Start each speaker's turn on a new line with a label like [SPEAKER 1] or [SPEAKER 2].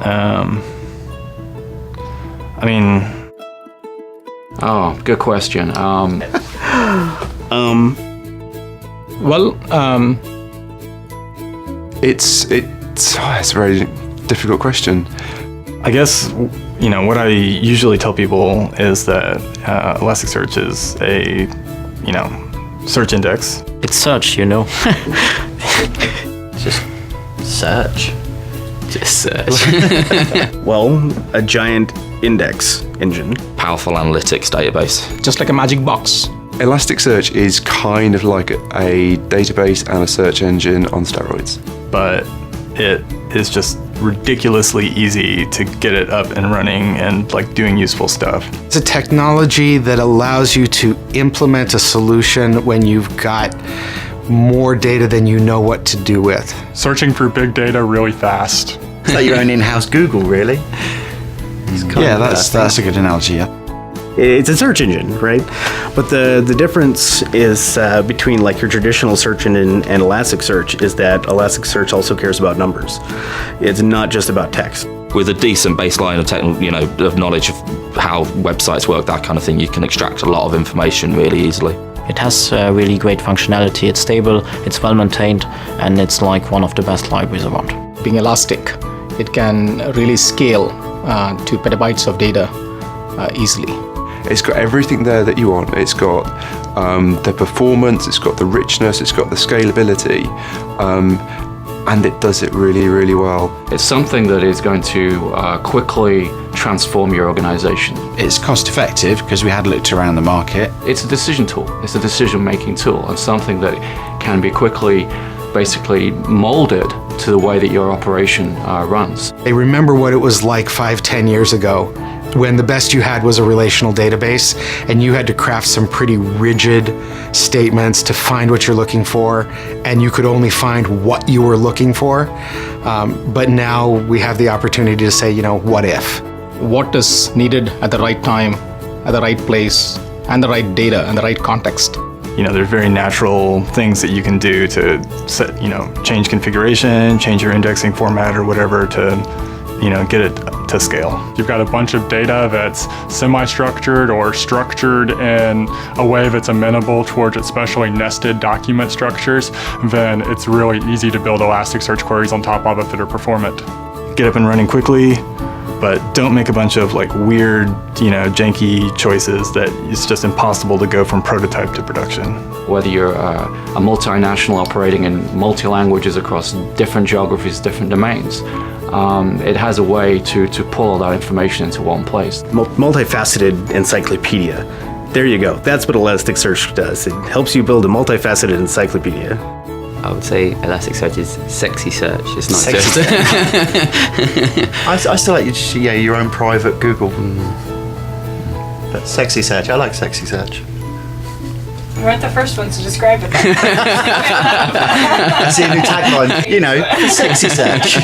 [SPEAKER 1] I mean...
[SPEAKER 2] Oh, good question.
[SPEAKER 3] It's a very difficult question.
[SPEAKER 1] I guess, what I usually tell people is that Elasticsearch is a, search index.
[SPEAKER 4] It's search,
[SPEAKER 5] Just search.
[SPEAKER 4] Just search.
[SPEAKER 6] Well, a giant index engine.
[SPEAKER 2] Powerful analytics database.
[SPEAKER 7] Just like a magic box.
[SPEAKER 3] Elasticsearch is kind of like a database and a search engine on steroids.
[SPEAKER 1] But it is just ridiculously easy to get it up and running and doing useful stuff.
[SPEAKER 8] It's a technology that allows you to implement a solution when you've got more data than you know what to do with.
[SPEAKER 9] Searching for big data really fast.
[SPEAKER 5] It's like your own in-house Google, really.
[SPEAKER 6] Yeah, that's a good analogy, yeah. It's a search engine, right? But the difference is between your traditional search engine and Elasticsearch is that Elasticsearch also cares about numbers. It's not just about text.
[SPEAKER 2] With a decent baseline of of knowledge of how websites work, that kind of thing, you can extract a lot of information really easily.
[SPEAKER 4] It has really great functionality. It's stable, it's well maintained, and it's one of the best libraries around.
[SPEAKER 7] Being elastic, it can really scale to petabytes of data easily.
[SPEAKER 3] It's got everything there that you want. It's got the performance, it's got the richness, it's got the scalability, and it does it really, really well.
[SPEAKER 2] It's something that is going to quickly transform your organization.
[SPEAKER 5] It's cost effective because we had looked around the market.
[SPEAKER 2] It's a decision tool. It's a decision-making tool, and something that can be quickly basically molded to the way that your operation runs.
[SPEAKER 8] They remember what it was like 5-10 years ago when the best you had was a relational database and you had to craft some pretty rigid statements to find what you're looking for, and you could only find what you were looking for. But now we have the opportunity to say, what if?
[SPEAKER 7] What is needed at the right time, at the right place, and the right data and the right context.
[SPEAKER 1] There's very natural things that you can do to set, change configuration, change your indexing format or whatever to, get it to scale.
[SPEAKER 9] You've got a bunch of data that's semi-structured or structured in a way that's amenable towards especially nested document structures, then it's really easy to build Elasticsearch queries on top of it that are performant.
[SPEAKER 1] Get up and running quickly, but don't make a bunch of weird, janky choices that it's just impossible to go from prototype to production.
[SPEAKER 2] Whether you're a multinational operating in multi-languages across different geographies, different domains, it has a way to pull all that information into one place.
[SPEAKER 6] Multifaceted encyclopedia. There you go. That's what Elasticsearch does. It helps you build a multifaceted encyclopedia.
[SPEAKER 4] I would say Elasticsearch is sexy search. It's not
[SPEAKER 5] Sexy
[SPEAKER 4] just...
[SPEAKER 5] I still like your own private Google. But sexy search, I like sexy search.
[SPEAKER 10] You weren't the first ones to describe it.
[SPEAKER 5] That's the new tagline, sexy search.